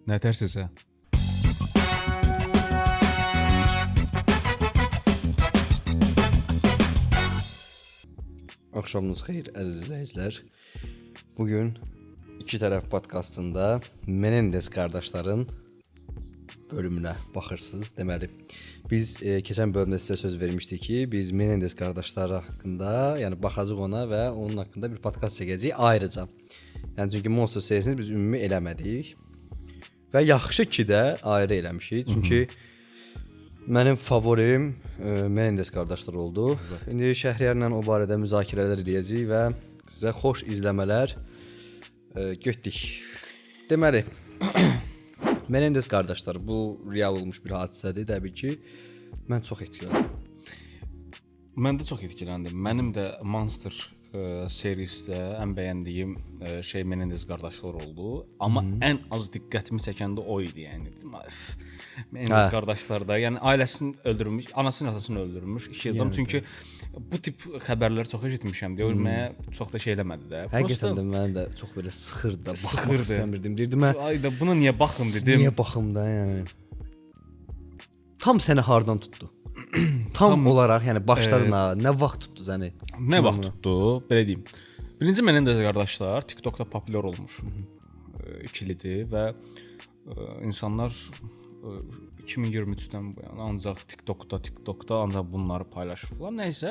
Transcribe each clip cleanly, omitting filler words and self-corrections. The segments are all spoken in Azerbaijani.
Nə tərsinizə? Axşamınız xeyir əziz izləyicilər. Bugün iki tərəf podkastında Menendez qardaşların bölümünə baxırsınız. Deməli, biz keçən bölümdə sizə söz vermişdik ki, biz Menendez qardaşları haqqında, yəni baxacağıq ona və onun haqqında bir podkast çəkəcəyik ayrıca. Yəni çünki Monster serisini biz ümumi eləmədik. Və yaxşı ki də ayrı eləmişik. Çünki mənim favorim Menendez qardaşlar oldu. İndi Şəhriyarla o barədə müzakirələr edəcəyik və sizə xoş izləmələr götdük. Deməli, Menendez qardaşlar bu real olmuş bir hadisədir. Təbii ki, mən çox etkiləndim. Mən də çox etkiləndim. Mənim də Monster serisdə ən bəyəndiyim şey Menendez qardaşlar oldu. Amma ən az diqqətimi çəkən də o idi, yəni. Menendez qardaşlar da, yəni ailəsini öldürmüş, anasını, atasını öldürmüş iki adam. Çünki bu tip xəbərləri çox eşitmişəm. Görməyə çox da şey eləmədi də. Həqiqətən də mən də çox belə sıxırdı, baxmaq istəmirdim. Deyirdim mən, ay da buna niyə baxım dedim. Niyə baxım da, yəni. Tam səni hardan tutdu? Tam olaraq, yəni başladın ha, nə vaxt tutdu səni? Nə vaxt tutdu? Belə deyim. Birinci Menendez qardaşlar TikTokda populyar olmuş. İkilidir və insanlar 2023-dən bu yana ancaq TikTokda ancaq bunları paylaşırlar. Nəysə,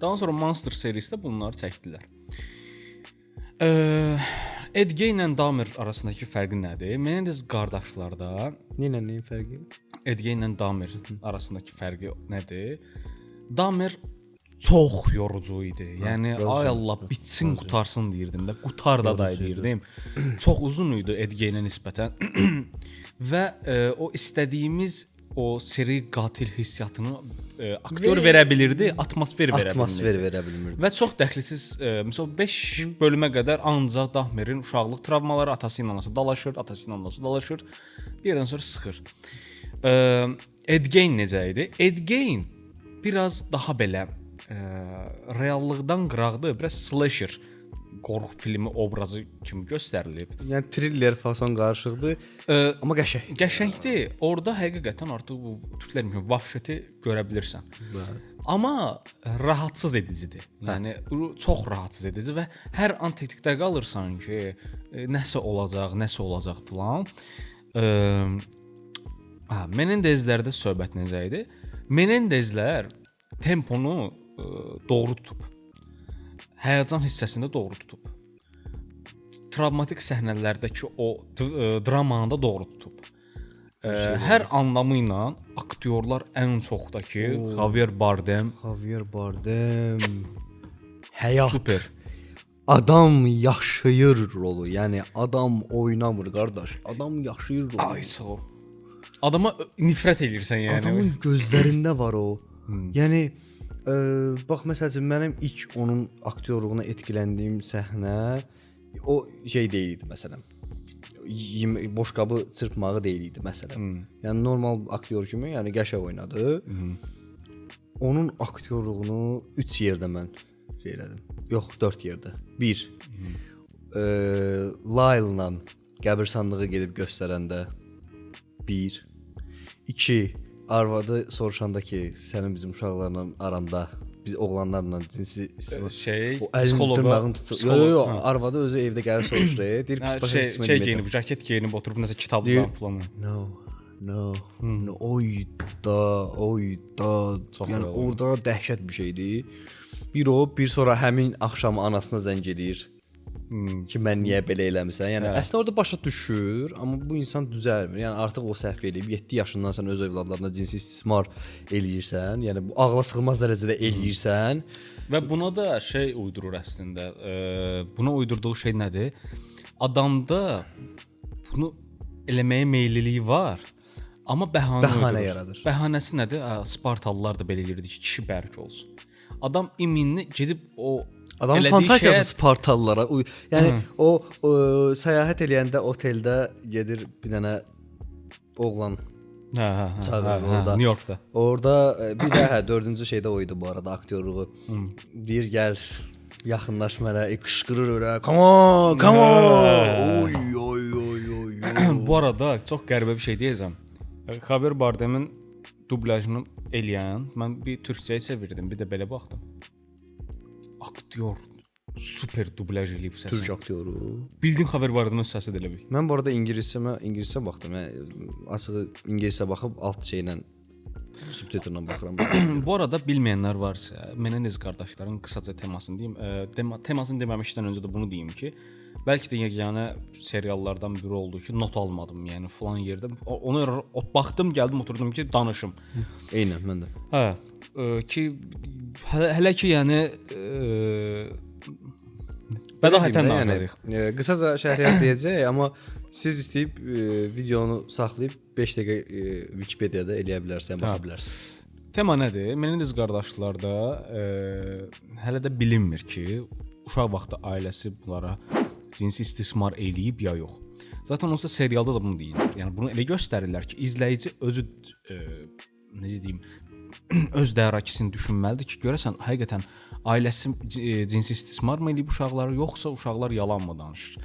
daha sonra Monster serisində bunları çəkdilər. Ed Gein ilə Dahmer arasındakı fərqi nədir? Menendez qardaşlarda Nəyin fərqi? Ed Gein ilə Dahmer arasındakı fərqi nədir? Dahmer çox yorucu idi. Yəni ay Allah bitsin, qutarsın deyirdim də. Qutar da deyirdim. Çox uzun idi Ed Geinə nisbətən. Və o istədiyimiz o seri qatil hissiyatını aktyor verə bilirdi, atmosfer verə bilmirdi. Və çox dəxlisiz, məsəl 5 bölümə qədər ancaq Dahmerin uşaqlıq travmaları, atası ilə anası dalaşır, bir yerdən sonra sıxır. Ed Gein necə idi? Ed Gein biraz daha belə reallıqdan qıraqdı, biraz slasher qorxu filmi obrazı kimi göstərilib. Yəni thriller fason qarışıqdır, amma qəşəng. Qəşəngdir. Orada həqiqətən artıq bu türklər kimi vəhşəti görə bilirsən. Amma rahatsız edicidir. Yəni çox rahatsız edici və hər an tetikdə qalırsan ki, nəsə olacaq filan. Menendezlərdə söhbət necə idi? Menendezlər temponu doğru tutub. Həyəcan hissəsində doğru tutub. Travmatik səhnələrdəki o dramanı da doğru tutub. Hər anlamı ilə aktyorlar ən çoxdakı Javier Bardem həyat super. Adam yaşayır rolu. Yəni adam oynamır qardaş. Adam yaşayır rolu. Ay sağ ol. Adama nifrət edirsən yəni. Adamın gözlərində var o. Yəni bax məsəl üçün mənim ilk onun aktyorluğuna etkiləndiyim səhnə o şey deyil idi məsələn. Boşqabı çırpmağı deyil idi məsələn. Yəni normal aktyor kimi, yəni qəşəng oynadı. Onun aktyorluğunu 3 yerdə mən şey elədim. Yox, 4 yerdə. 1. Lyle-la qəbirstanlığı gedib göstərəndə 1. 2. Arvadı soruşanda ki, sənin bizim uşaqlarla aranda, biz oğlanlarla cinsi psixoloqa Yox, arvadı özü evdə gəlir soruşur, deyir pis başa şey geyinib, jaket geyinib oturub nəsə kitabdan falan. No. Oyda. Yəni orada dəhşət bir şeydir. Bir sonra həmin axşam anasına zəng edir. Ki mən niyə belə eləmisən? Yəni əslində orada başa düşür, amma bu insan düzəlmir. Yəni artıq o səhv eləyib 7 yaşından sən öz övladlarına cinsi istismar eləyirsən. Yəni bu ağla sığmaz dərəcədə eləyirsən və buna da şey uydurur əslində. Buna uydurduğu şey nədir? Adamda bunu eləməyə meylliliyi var, amma bəhanə yaradır. Bəhanəsi nədir? Spartalılar da belə eləyirdi ki, kişi bərk olsun. Adam iminli gedib o adamın fantasiyası Spartalılara. Yəni o səyahət eləyəndə oteldə gedir bir dənə oğlan çağırır orada. New Yorkda. Orada bir də 4-cü şeydə o idi bu arada aktyorluğu. Deyir gəl yaxınlaş mənə, qışqırır öyle. Come on. Oy. Bu arada çox qəribə bir şey deyəcəm. Javier Bardem'in dublyajını eləyən mən bir türkçəyə çevirdim, bir də belə baxdım. Aktyor super dublyaj eləyib səsini. Türk aktyoru. Bildin Javier Bardem'in səsi də elə bil. Mən bu arada ingiliscə baxdım. Yəni açığı ingiliscə baxıb alt şeylə subtitrlə baxıram. Bu arada bilməyənlər varsa, Menendez qardaşların qısaca temasını deyim. Temasını deməmişdən öncə də bunu deyim ki, bəlkə də yeganə seriallardan biri oldu ki, not almadım. Yəni falan yerdə ona baxdım, gəldim, oturdum ki, danışım. Eynən mən də. Ki hələ ki yəni bədahətən danışırıq. Qısaca şərhiyyat deyəcək, amma siz istəyib videonu saxlayıb 5 dəqiqə Wikipediyada eləyə bilərsiniz, baxa bilərsiniz. Tema nədir? Menendez qardaşlarda hələ də bilinmir ki, uşaq vaxtı ailəsi bunlara cinsi istismar eləyib ya yox. Zaten onsuz da serialda da bunu deyirlər. Yəni bunu elə göstərirlər ki, izləyici özü necə deyim, öz dərrakisini düşünməlidir ki, görəsən həqiqətən ailəsi cinsi istismar mı eləyib uşaqları, yoxsa uşaqlar yalan mı danışır?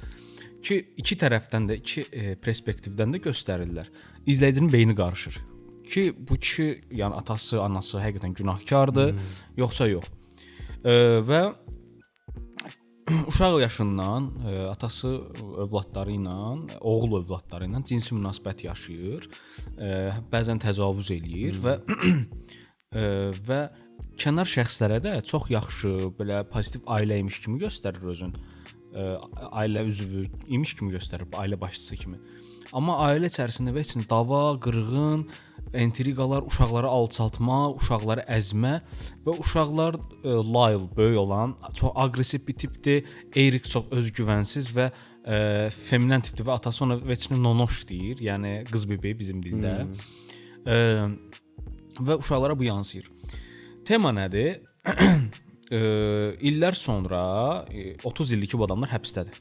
Ki iki tərəfdən də, iki perspektivdən də göstərirlər. İzləyicinin beyni qarışır. Ki bu kişi, yəni atası, anası həqiqətən günahkardır, yoxsa yox. Və uşaq yaşından atası övladları ilə, oğul övladları ilə cinsi münasibət yaşayır, bəzən təcavüz eləyir və kənar şəxslərə də çox yaxşı, belə pozitiv ailə imiş kimi göstərir özün. Ailə üzvü imiş kimi göstərir, ailə başçısı kimi. Amma ailə içərisində heç nə dava, qırğın, intriqalar, uşaqları alçaltma, uşaqları əzmə və uşaqlar Lyle böyük olan çox aqressiv bir tipdir. Erik çox özgüvənsiz və feminen tipdir və atası ona heç nə nonoş deyir, yəni qız bebeği bizim dildə. Və uşaqlara bu yansıyır. Tema nədir? İllər sonra 30 illik bu adamlar həbsdədir.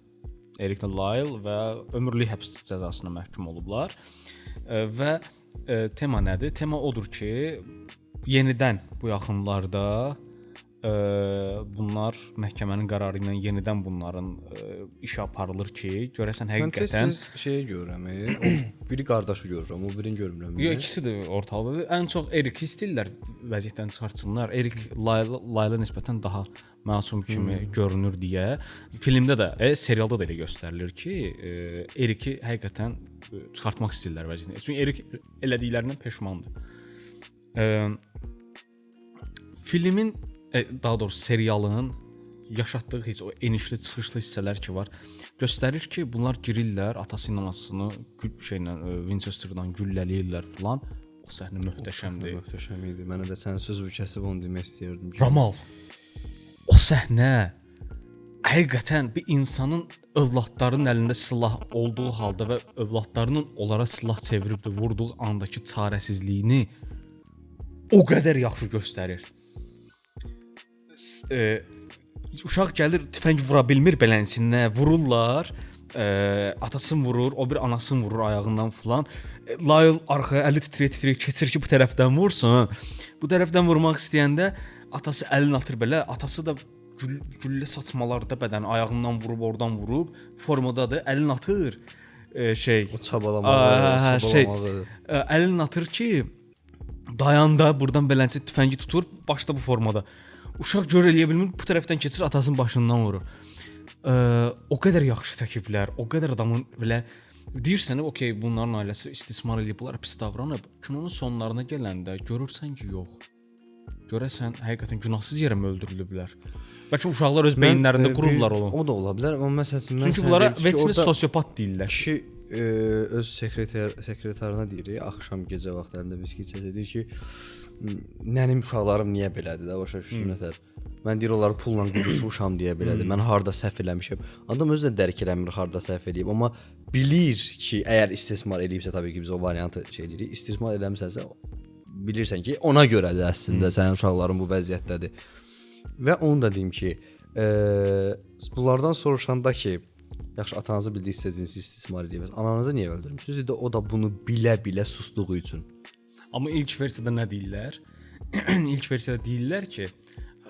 Erik Lyle və ömürlük həbs cəzasına məhkum olublar. Və tema nədir? Tema odur ki, yenidən bu yaxınlarda bunlar məhkəmənin qərarı ilə yenidən bunların işi aparılır ki, görəsən həqiqətən şeyi görürəm. O biri qardaşı görürəm, o birini görmürəm. Yox, ikisi də ortalıqdadır. Ən çox Erik istəyirlər vəziyyətdən çıxartsınlar. Erik Layla nisbətən daha məsum kimi görünür deyə. Filmdə də, serialda da elə göstərilir ki, Eriki həqiqətən çıxartmaq istəyirlər vəziyyətdən. Çünki Erik elədiklərindən peşmandır. Filmin daha doğrusu serialının yaşatdığı hiss, o enişli çıxışlı hissələr ki var, göstərir ki, bunlar girirlər, atası ilə anasını Winchester'dan güllələyirlər falan. O səhnə möhtəşəmdir. Möhtəşəm idi. Mənə də sənin sözünü kəsib onu demək istəyirdim. Ramal. O səhnə həqiqətən bir insanın övladlarının əlində silah olduğu halda və övladlarının onlara silah çevirib də vurduğu andakı çarəsizliyini o qədər yaxşı göstərir. Uşaq gəlir, tüfəng vura bilmir beləsinə, vururlar. Atasını vurur, o bir anasını vurur ayağından falan. Lyle arxaya əli titrəyə keçir ki, bu tərəfdən vursun. Bu tərəfdən vurmaq istəyəndə atası əlini atır belə. Atası da güllə saçmalarda bədəni ayağından vurub, oradan vurub, formadadır, əlini atır. O çabalamağı. Əlini atır ki, dayanda buradan beləncə tüfəngi tutur, başda bu formada. Uşaq gör eləyə bilmir, bu tərəfdən keçir, atasının başından vurur. O qədər yaxşı çəkiblər, o qədər adamın belə deyirsən, okey, bunların ailəsi istismar edib, bunlar pis davranıb. Kinonun sonlarına gələndə görürsən ki, yox. Görəsən, həqiqətən günahsız yerə öldürülüblər. Bəlkə uşaqlar öz beyinlərində qurublar onu. O da ola bilər, amma məsələn çünki bunlara vəsmi sosiopat deyirlər. Kişi öz sekretarına deyir, axşam gecə vaxtlarında viski içəcək, deyir ki, mənim uşaqlarım niyə belədir də, başa düşdün nətər. Mən deyir onları pulla qudurmuşam deyə belədir. Mən harda səhv eləmişəm. Adam özü də dərk eləmir harda səhv eləyib, amma bilir ki, əgər istismar eləyibsə təbii ki biz o variantı şey eləyirik. İstismar eləmisənsə bilirsən ki, ona görədir əslində sənin uşaqların bu vəziyyətdədir. Və onu da deyim ki, bunlardan soruşanda ki, yaxşı atanızı bildiksə cinsi istismar eləyibsə, ananızı niyə öldürmüsünüz? O da bunu bilə-bilə susduğu üçün. Amma ilk versiyada nə deyirlər? İlk versiyada deyirlər ki,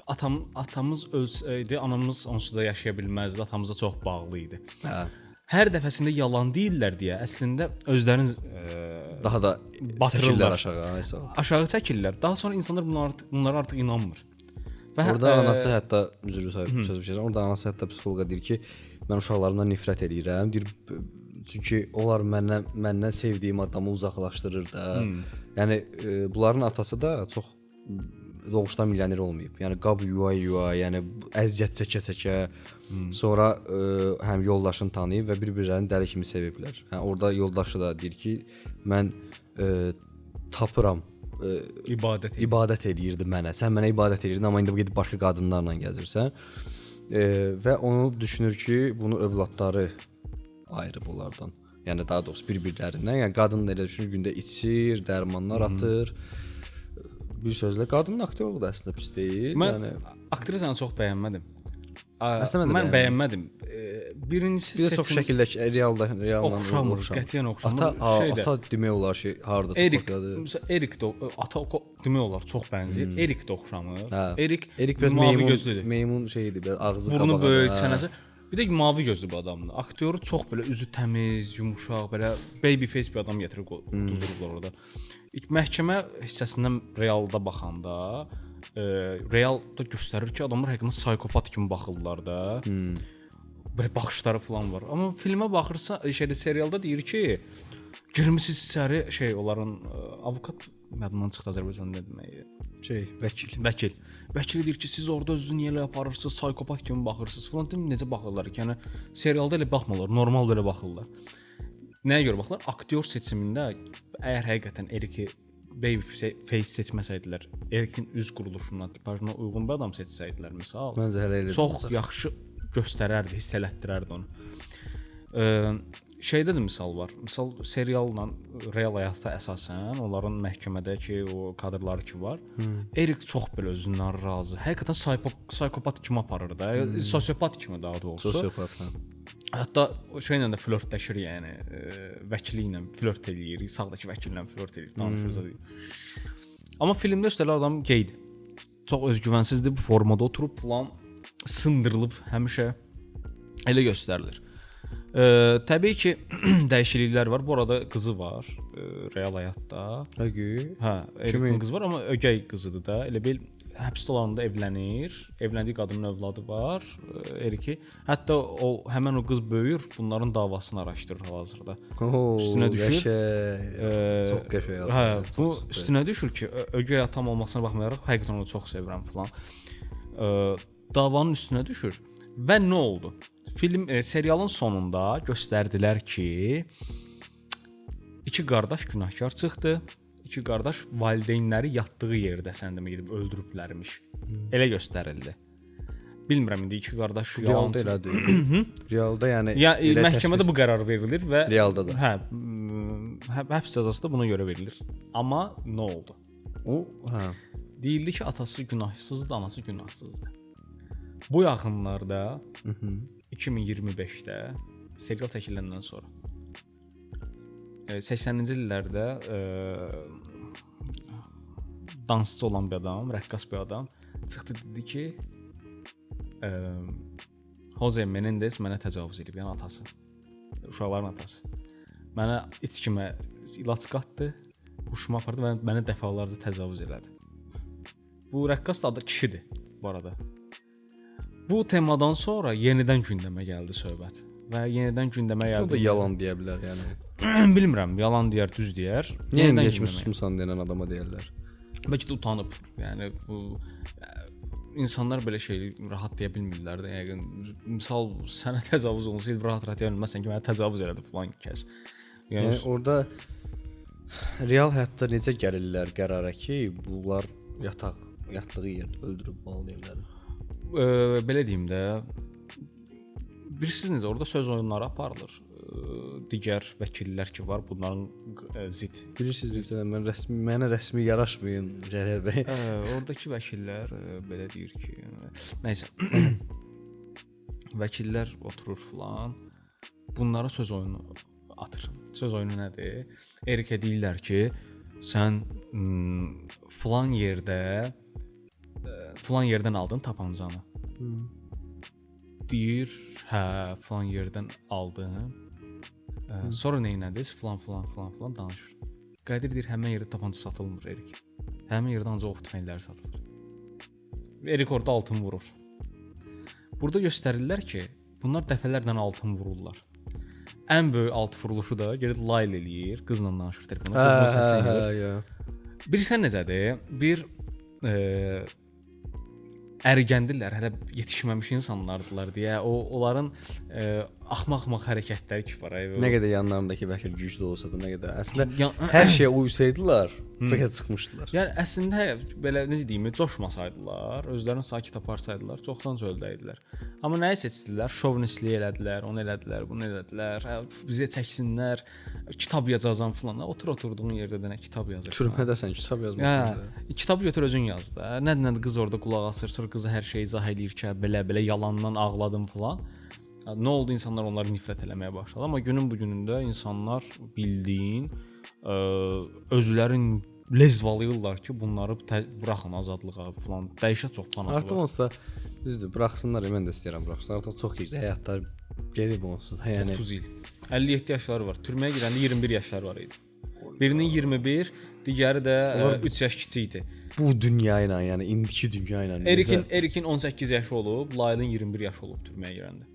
atamız ölsəydi, anamız onsuz da yaşaya bilməzdi, atamıza çox bağlı idi. hər dəfəsində yalan deyirlər deyə əslində özlərini Daha da batırırlar çəkirlər aşağı. Aysa. Aşağı çəkirlər. Daha sonra insanlar bunlara artıq inanmır. Və Orada anası hətta söz verirəm. Orada anası hətta psixoloqa deyir ki, mən uşaqlarımdan nifrət edirəm. Deyir çünki onlar məndən sevdiyim adamı uzaqlaşdırır da. Yəni bunların atası da çox doğuşdan milyoner olmayıb. Yəni qab yuva, yəni əziyyət çəkə-çəkə sonra həm yoldaşını tanıyıb və bir-birlərini dəli kimi seviblər. Hə orada yoldaşı da deyir ki, mən tapıram ibadət eləyirdi mənə. Sən mənə ibadət eləyirdin, amma indi bu gedib başqa qadınlarla gəzirsən. Və onu düşünür ki, bunu övladları ayırıb onlardan. Yəni daha doğrusu bir-birlərindən. Yəni qadın elə düşünür, gündə içir, dərmanlar atır. Bir sözlə qadının aktyorluğu da əslində pis deyil. Mən yəni aktrisanı çox bəyənmədim. Əslində mən bəyənmədim. Birincisi bir də çox şəkildə realla oxşamır, qətiyyən oxşamır. Ata demək olar ki, harda çox oxşadı. Erik də ata demək olar çox bənzəyir. Erik də oxşamır. Erik biraz mavi gözlüdür. Meymun şeydir, biraz ağzı qabağa. Burnu böyük, çənəsi. Bir də mavi gözlü bir adamdır. Aktyoru çox belə üzü təmiz, yumşaq, belə baby face bir adam gətirib düzdürüblər orada. İlk məhkəmə hissəsindən realda baxanda, realda göstərir ki, adamlar həqiqətən psixopat kimi baxırlar da. Belə baxışları falan var. Amma filmə baxırsa, serialda deyir ki, girmisiniz içəri onların avukat yadımdan çıxdı Azərbaycanda nə demək? Vəkil deyir ki, siz orada özünüzü niyə elə aparırsınız, psixopat kimi baxırsınız falan. Necə baxırlar ki, yəni serialda elə baxmırlar, normal belə baxırlar. Nəyə görə baxırlar? Aktyor seçimində əgər həqiqətən Eriki baby face seçməsəydilər, Erikin üz quruluşuna, tipajına uyğun bir adam seçsəydilər, misal, çox yaxşı göstərərdi, hiss elətdirərdi onu. Şeydə də misal var. Misal serialla real həyatda əsasən onların məhkəmədəki o kadrları ki var. Erik çox belə özündən razı. Həqiqətən psixopat kimi aparır da. Sosiopat kimi daha doğrusu. Sosiopat. Hətta o şeylə də flörtləşir, yəni vəkili ilə flört eləyir, sağdakı vəkillə flört eləyir, danışır. Amma filmdə üstəlik adam geydir. Çox özgüvənsizdir, bu formada oturub falan sındırılıb həmişə elə göstərilir. Təbii ki, dəyişikliklər var. Bu arada qızı var real həyatda. Hə, Erikin qızı var, amma ögey qızıdır da. Elə bil həbsdə olanda evlənir. Evləndiyi qadının övladı var, Eriki. Hətta həmin o qız böyür, bunların davasını araşdırır hal-hazırda. Üstünə düşür. Çox qəşəng. Hə, bu üstünə düşür ki, ögey atam olmasına baxmayaraq həqiqətən onu çox sevirəm falan. Davanın üstünə düşür. Və nə oldu? Serialın sonunda göstərdilər ki, iki qardaş günahkar çıxdı. İki qardaş valideynləri yatdığı yerdə səndəmə gedib öldürüblərmiş. Elə göstərildi. Bilmirəm indi iki qardaş realda elədir. Realda yəni məhkəmədə bu qərar verilir və realda da. Hə, həbs cəzası da buna görə verilir. Amma nə oldu? Deyildi ki, atası günahsızdır, anası günahsızdır. Bu yaxınlarda 2025-də serial çəkiləndən sonra 80-ci illərdə dansçı olan bir adam, rəqqas bir adam çıxdı dedi ki, Jose Menendez mənə təcavüz edib, yəni atası, uşaqların atası. Mənə içkimə ilaç qatdı, huşumu apardı və mənə dəfələrcə təcavüz elədi. Bu rəqqas da adı kişidir bu arada. Bu temadan sonra yenidən gündəmə gəldi söhbət və yenidən gündəmə gəldi. Sən də yalan deyə bilər yəni. Bilmirəm, yalan deyər, düz deyər. Yenidən kimi susmusan deyən adama deyirlər. Bəlkə də utanıb. Yəni bu insanlar belə şey rahat deyə bilmirlər də. Yəni misal sənə təcavüz olsaydı rahat-rahat deyə bilməzsən ki, mənə təcavüz elədi falan kəs. Yəni orada real həyatda necə gəlirlər qərara ki, bunlar yatdığı yerdə öldürüb valideynləri. Belə deyim də, bilirsiniz necə orada söz oyunları aparılır. Digər vəkillər ki var, bunların zid. Bilirsiniz necə mənə rəsmi yaraşmayın Cəlal bəy. Oradakı vəkillər belə deyir ki, nəysə. Vəkillər oturur falan, bunlara söz oyunu atır. Söz oyunu nədir? Erikə deyirlər ki, sən falan yerdən aldın tapancanı. deyir, hə, falan yerdən aldım. Sonra nə etdiniz? Falan danışır. Qədir deyir, həmin yerdə tapança satılmır, Erik. Həmin yerdə ancaq ov tüfəngləri satılır. Erik orada altın vurur. Burada göstərirlər ki, bunlar dəfələrlə altın vururlar. Ən böyük alt vuruluşu da gedib Layla eləyir, qızla danışır telefonda. Qızın səsini edir. Bilirsən necədir? Bir ərgəndirlər, hələ yetişməmiş insanlardılar deyə onların axmaq-axmaq hərəkətləri ki var. Nə qədər yanlarındakı vəkil güclü olsa da, nə qədər əslində hər şeyə uysaydılar, bəlkə çıxmışdılar. Yəni əslində belə necə deyim, coşmasaydılar, özlərini sakit aparsaydılar, çoxdan çöldəydilər. Amma nəyi seçdilər? Şovinistlik elədilər, onu elədilər, bunu elədilər. Bizə çəksinlər, kitab yazacağam falan. Oturduğun yerdə də nə kitab yazırsan. Türmədəsən, kitab yazmaqsan. Kitabı götür özün yaz da. Nədir qız orada qulaq asır, sonra qıza hər şeyi izah eləyir ki, belə yalandan ağladım falan. Nə oldu, insanlar onları nifrət eləməyə başladı. Amma günün bu günündə insanlar bildiyin özlərin lezvalayırlar ki, bunları buraxın azadlığa falan. Dəhşət çox fanatı var. Artıq onsa düzdür, buraxsınlar, mən də istəyirəm buraxsınlar. Artıq çox gec həyatlar gedib onsuz. Yəni 30 il. 57 yaşları var. Türməyə girəndə 21 yaşları var idi. Birinin 21, digəri də 3 yaş kiçik idi. Bu dünya ilə, yəni indiki dünya ilə. Erikin 18 yaşı olub, Laylın 21 yaşı olub türməyə girəndə.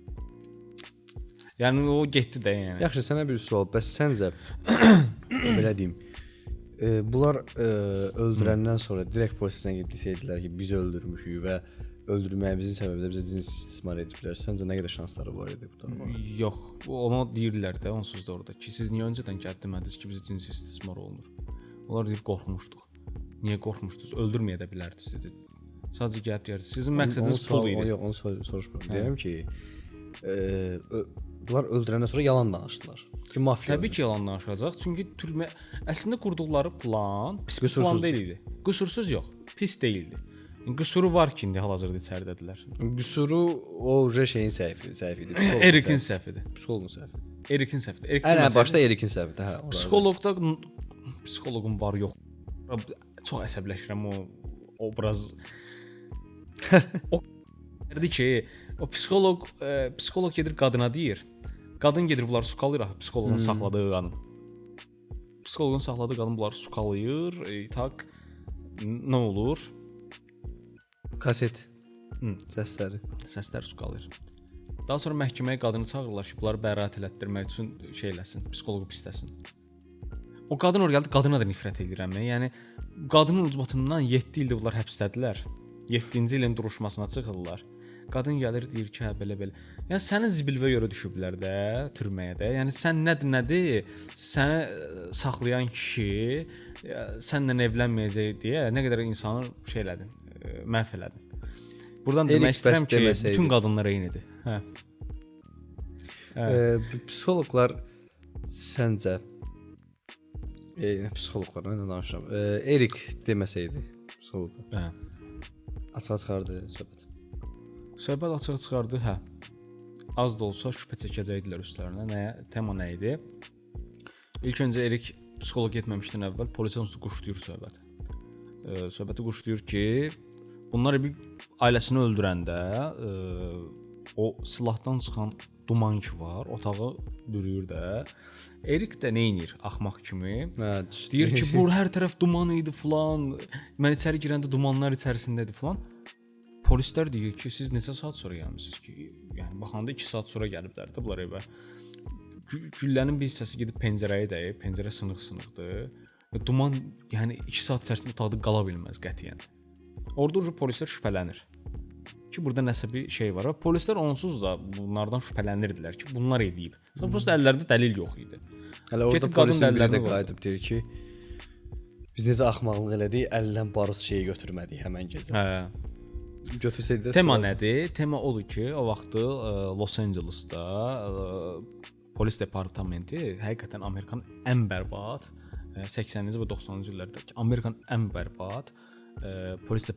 Yəni o getdi də yəni. Yaxşı, sənə bir sual. Bəs səncə belə deyim, bunlar öldürəndən sonra direkt polisə gedib desəydilər ki, biz öldürmüşük və öldürməyimizin səbəbi də bizə cins istismar ediblər. Səncə nə qədər şansları var idi bundan? Yox, onu deyirlər də onsuz da orada ki, siz niyə öncədən gəlib demədiniz ki, bizə cins istismar olunur? Onlar deyir, qorxmuşduq. Niyə qorxmuşdunuz? Öldürməyə də bilərdiniz dedi. Sadəcə gəlib deyirdi. Sizin məqsədiniz pul idi. Yox, onu soruşmuram. Deyirəm ki, bunlar öldürəndən sonra yalan danışdılar. Ki, mafiya. Təbii ki, yalan danışacaq. Çünki türmə əslində qurduqları plan pis plan deyildi. Qüsursuz yox, pis deyildi. Qüsuru var ki, indi hal-hazırda içəridədirlər. Qüsuru o şeyin səhvi idi. Erikin səhvidir. Psixoloqun səhvi. Erikin səhvidir. Ən başda Erikin səhvidir, hə. Psixoloqun var yox. Çox əsəbləşirəm o obraz. O derdi ki, o psixoloq gedir qadına deyir. Qadın gedir bunları sukalayır, psixoloqun saxladığı qadın. Psixoloqun saxladığı qadın bunları sukalayır. Tak nə olur? Kaset. Səslər sukalayır. Daha sonra məhkəməyə qadını çağırırlar ki, bunları bəraət elətdirmək üçün şey eləsin, psixoloqu pisləsin. O qadın oraya gəldi, qadına da nifrət edirəm. Yəni qadının ucbatından 7 ildir bunlar həbsdədilər. 7-ci ilin duruşmasına çıxırlar. Qadın gəlir deyir ki, hə belə. Yəni sənin zibilvə görə düşüblər də türməyə də. Yəni sən nədir? Səni saxlayan kişi səninlə evlənməyəcək deyə nə qədər insanı şey elədin, məhv elədin. Buradan demək istəyirəm ki, bütün qadınlar eynidir. Hə. Psixoloqlar səncə psixoloqlar nə danışıram? Erik deməsəydi psixoloq. Hə. Açıq çıxardı söhbət. Söhbət açıq çıxardı, hə. Az da olsa şübhə çəkəcəkdilər üstlərinə. Tema nə idi? İlk öncə Erik psixoloq getməmişdən əvvəl polisə quşlayır söhbəti. Söhbəti quşlayır ki, bunlar bir ailəsini öldürəndə o silahdan çıxan duman ki var, otağı bürüyür də. Erik də nə edir axmaq kimi? Deyir ki, bu hər tərəf duman idi falan. Mən içəri girəndə dumanlar içərisindədir falan. Polislər deyir ki, siz neçə saat sonra gəlmisiniz ki? Yəni baxanda 2 saat sonra gəliblər də bunlar evə. Güllənin bir hissəsi gedib pəncərəyə dəyib, pəncərə sınıq-sınıqdır. Duman, yəni 2 saat içərisində otaqda qala bilməz qətiyyən. Orada polislər şübhələnir ki, burada nəsə bir şey var. Polislər onsuz da bunlardan şübhələnirdilər ki, bunlar edib. Prosta əllərində dəlil yox idi. Hələ orada polisin biri də qayıdıb deyir ki, biz necə axmaqlıq elədik, əldən barut şeyi götürmədik həmən gecə. Hə. Götürsəydilər. Tema nədir? Tema odur ki, o vaxtı Los Angeles'da polis departamenti həqiqətən Amerikanın ən bərbad 80-ci və 90-cı illərdəki Amerikanın ən bərbad polis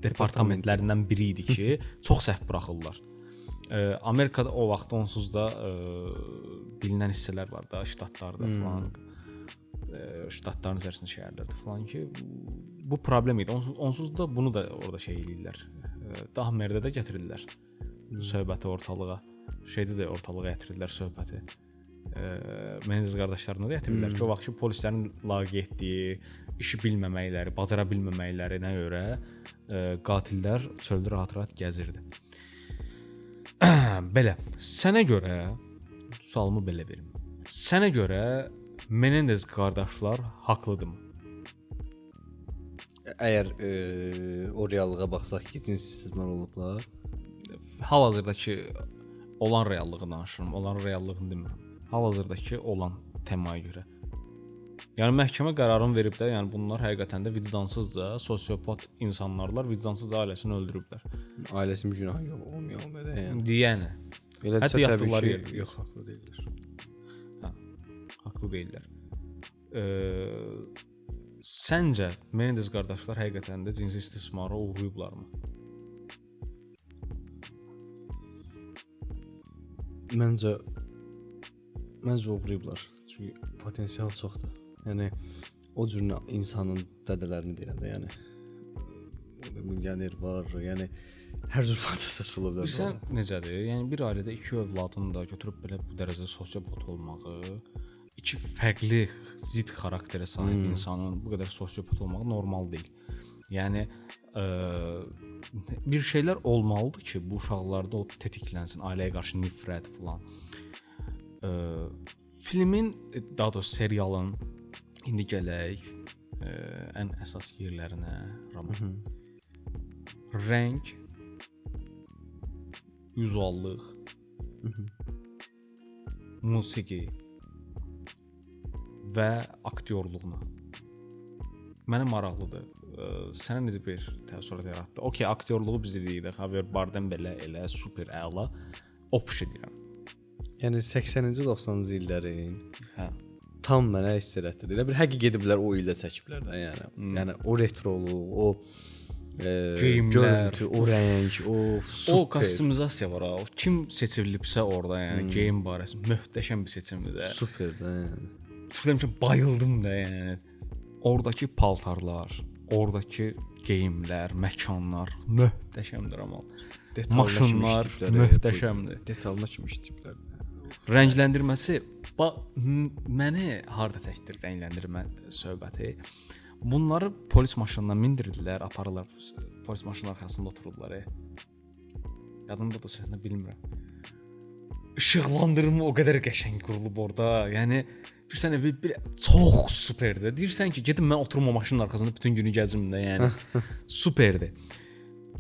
departamentlərindən biri idi ki, çox səhv buraxırlar. Amerikada o vaxt onsuz da bilinən hissələr var da, ştatlarda falan, ştatların içərisində şəhərlərdə falan ki, bu problem idi. Onsuz da bunu da orada şey eləyirlər. Daha mərdə də gətirirlər. söhbəti ortalığa. Şeydə də ortalığa gətirdilər söhbəti. Menendez qardaşlarına da gətirdilər ki, o vaxt ki polislərin laqeydliyi, işi bilməməkləri, bacara bilməməklərinə görə qatillər çöldə rahat-rahat gəzirdi. Belə, sənə görə sualımı belə verim. Sənə görə Menendez qardaşlar haqlıdırmı? Əgər o reallığa baxsaq ki, cinsi istismar olublar. Hal-hazırdakı olan reallığı danışıram, olan reallığını demirəm. Hal-hazırdakı olan temaya görə. Yəni məhkəmə qərarını verib də, yəni bunlar həqiqətən də vicdansızca, sosiopat insanlarlar vicdansızca ailəsini öldürüblər. Ailəsinin günahı yox, olmaya da yəni. Yəni. Elədirsə yatdılar təbii yerdə. ki, yox, haqlı deyirlər. Hə. Haqlı deyirlər. Səncə Menendez qardaşlar həqiqətən də cinsi istismara uğrayıblarmı? Məncə uğrayıblar. Çünki potensial çoxdur. Yəni o cür insanın dədələrini deyirəm də, yəni orada milyoner var, yəni hər cür fantastiyası ola bilər. Bilirsən necədir? Yəni bir ailədə iki övladın da götürüb belə bu dərəcədə sosiopat olmağı, iki fərqli zid xarakterə sahib insanın bu qədər sosiopat olmağı normal deyil. Yəni bir şeylər olmalıdır ki, bu uşaqlarda o tetiklənsin, ailəyə qarşı nifrət falan. Filmin, daha doğrusu serialın indi gələk ən əsas yerlərinə, Raman. Rəng, vizuallıq, musiqi və aktyorluğuna. Mənə maraqlıdır. Sənə necə bir təəssürat yaratdı? Okay, aktyorluğu biz dedik də, Javier Bardem belə elə super əla opşi deyirəm. Yəni 80-ci 90-cı illərin tam mənə hiss elətdirdi. Elə bir həqiqi gediblər o ildə çəkiblər də, yəni. Yəni o retroluq, o görüntü, o rəng, o super. O kostumizasiya var ha. O kim seçilibsə orada, yəni geyim barəsində möhtəşəm bir seçimdir də. Super də, yəni. Deyirəm ki, bayıldım da, yəni. Oradakı paltarlar, oradakı geyimlər, məkanlar möhtəşəmdir amma. Maşınlar möhtəşəmdir. Detalına kimi işləyiblər. Rəngləndirməsi məni harda çəkdir rəngləndirmə söhbəti. Bunları polis maşınına mindirdilər, aparırlar. Polis maşının arxasında otururdular. Yadımda da sözünü bilmirəm. İşıqlandırma o qədər qəşəng qurulub orada. Yəni bir sənə bir çox superdir. Deyirsən ki, gedim mən oturum o maşının arxasında bütün günü gəzim də, yəni superdir.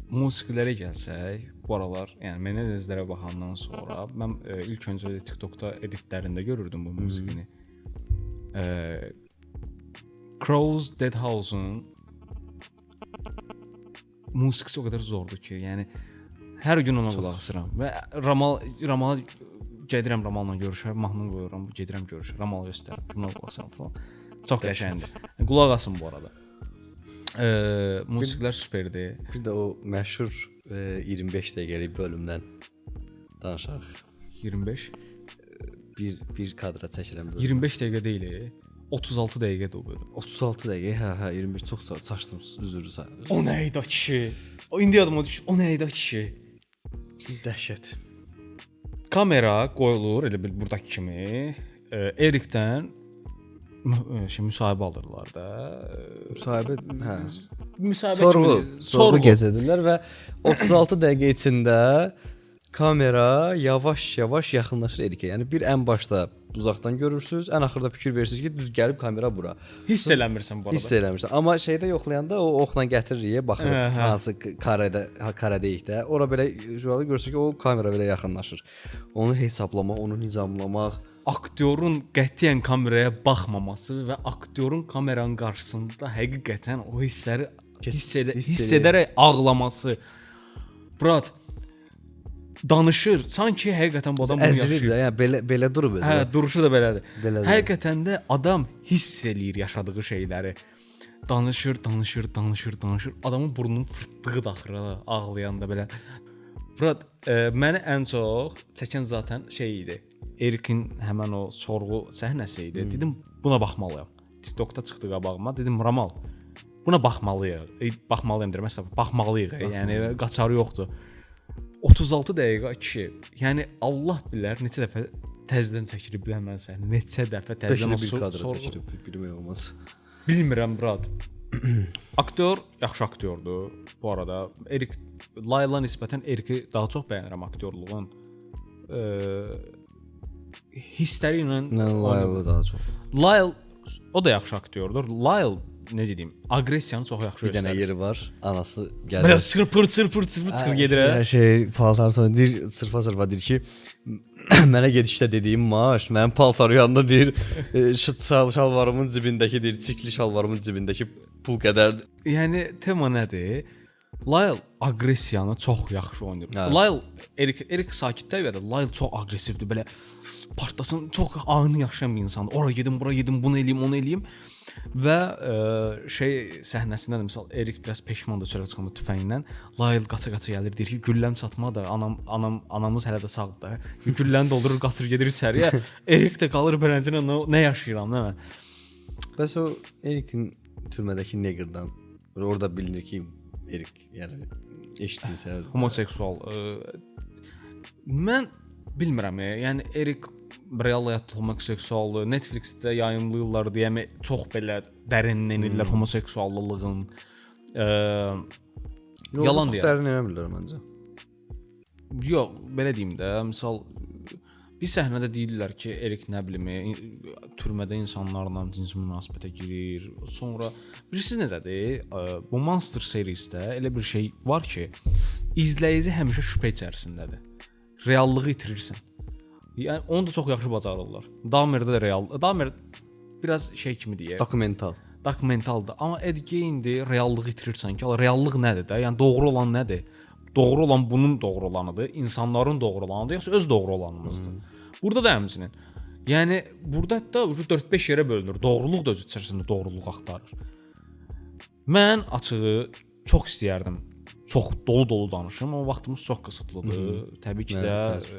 Musiqilərə gəlsək, bu aralar, yəni Menendezlərə baxandan sonra mən ilk öncə TikTokda editlərində görürdüm bu musiqini. Crows Dead House-un musiqisi o qədər zordur ki, yəni hər gün ona qulaq asıram və Ramala gedirəm, Ramalla görüşə, mahnını qoyuram, gedirəm görüşə, Ramal göstərir, buna qulaq asıram falan. Çox qəşəngdir. Qulaq asın bu arada. Musiqilər superdir. Bir də o məşhur 25 dəqiqəlik bölümdən danışaq. 25? Bir kadra çəkilən bölüm. 25 dəqiqə deyil, 36 dəqiqədir o bölüm. 36 dəqiqə, hə, 25 çox saçdım, üzr istəyirəm. O nə idi kişi? O indi yadıma düşdü. O nə idi kişi? Dəhşət. Kamera qoyulur, elə bil burdakı kimi. Erikdən müsahibə alırlar da. Müsahibə, hə. Müsahibə sorğu keçirdilər və 36 dəqiqə içində kamera yavaş-yavaş yaxınlaşır Erikə. Yəni bir ən başda uzaqdan görürsüz, ən axırda fikir verirsiniz ki, düz gəlib kamera bura. Hiss eləmirsən bu arada. Hiss eləmirsən. Amma şeydə yoxlayanda o oxla gətiririk, baxırıq hansı karədəyik də. Ora belə görürsüz ki, o kamera belə yaxınlaşır. Onu hesablamaq, onu nizamlamaq, aktyorun qətiyyən kameraya baxmaması və aktyorun kameranın qarşısında həqiqətən o hissləri hiss edərək ağlaması. Brat danışır, sanki həqiqətən bu adam bunu yaşayır. Yəni belə durub özü. Hə, duruşu da belədir. Həqiqətən də adam hiss eləyir yaşadığı şeyləri. Danışır. Adamın burnunun fırtdığı da axıra ağlayanda belə. Brat, məni ən çox çəkən zaten şey idi. Erikin həmən o sorğu səhnəsi idi. Dedim buna baxmalıyam. TikTokda çıxdı qabağıma. Dedim Ramal, buna baxmalıyıq. Baxmalıyam deyirəm. Məsələn, baxmalıyıq. Yəni qaçarı yoxdur. 36 dəqiqə kişi. Yəni Allah bilər neçə dəfə təzədən çəkilib biləmənsə, neçə dəfə təzədən Bəlkə bir kadra çəkilib, bilmək olmaz. Bilmirəm Brad. Aktyor yaxşı aktyordur bu arada. Erik Lyle'a nisbətən Eriki daha çox bəyənirəm aktyorluğun. Hissləri ilə Mən Lyle daha çox. Lyle o da yaxşı aktyordur. Lyle necə deyim, aqressiyanı çox yaxşı Bir dənə göstərir. yeri var. Anası gəlir. Biraz çırpır gedir. Hər şey paltar sonra deyir, sırfa deyir ki, mənə gedişdə dediyim maaş, mənim paltar yanında deyir, şalvarımın cibindəki deyir, çikli şalvarımın cibindəki pul qədərdir. Yəni tema nədir? Lyle aqressiyanı çox yaxşı oynayır. Hə. Lyle Erik sakit təbiədir. Lyle çox aqressivdir. Belə partlasın, çox anı yaşayan bir insandır. Ora gedim, bura gedim, bunu eləyim, onu eləyim. Və səhnəsində də misal Erik biraz peşmandır çölə çıxanda tüfəngindən. Lyle qaça-qaça gəlir, deyir ki, gülləm çatma da, anamız hələ də sağdır da. Gülləni doldurur, qaçır gedir içəriyə. Erik də qalır beləncə nə yaşayıram, nə mən. Bəs o Erikin türmədəki negerdən orada bilinir ki, Erik yəni eşitsinsə homoseksual. Mən bilmirəm, yəni Erik real həyatda homoseksualdır. Netflixdə yayımlayırlar deyə çox belə dərinlənirlər homoseksuallığın. Yalan deyir. Dərinlənmirlər məncə. Yox, belə deyim də, misal bir səhnədə deyirlər ki, Erik nə bilim, türmədə insanlarla cinsi münasibətə girir. Sonra bilirsiniz necədir? Bu Monster serisdə elə bir şey var ki, izləyici həmişə şübhə içərisindədir. Reallığı itirirsən. Yəni onu da çox yaxşı bacarırlar. Dahmerdə də real. Dahmer biraz şey kimi deyir. Dokumentaldır. Amma Ed Gein'də reallığı itirirsən ki, reallıq nədir də? Yəni doğru olan nədir? Doğru olan bunun doğru olanıdır, insanların doğru olanıdır, yoxsa öz doğru olanımızdır. Burada da həmçinin. Yəni burada da 4-5 yerə bölünür. Doğruluq da öz içərisində doğruluq axtarır. Mən açığı çox istəyərdim. Çox dolu danışım, amma vaxtımız çox qısıtlıdır. Təbii ki də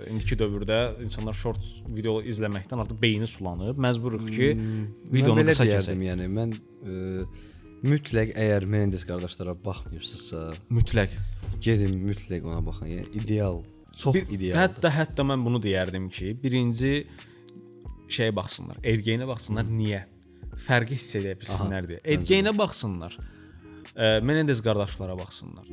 indiki dövrdə insanlar short video izləməkdən artıq beyni sulanıb. Məcburuq ki, videonu qısa kəsək. Yəni mən mütləq əgər Menendez qardaşlara baxmırsınızsa, gedin mütləq ona baxın. Yəni ideal, çox idealdır. Hətta mən bunu deyərdim ki, birinci şeyə baxsınlar, Ed Gein'ə baxsınlar, niyə? Fərqi hiss edə bilsinlər deyə. Ed Gein'ə baxsınlar, Menendez qardaşlara baxsınlar.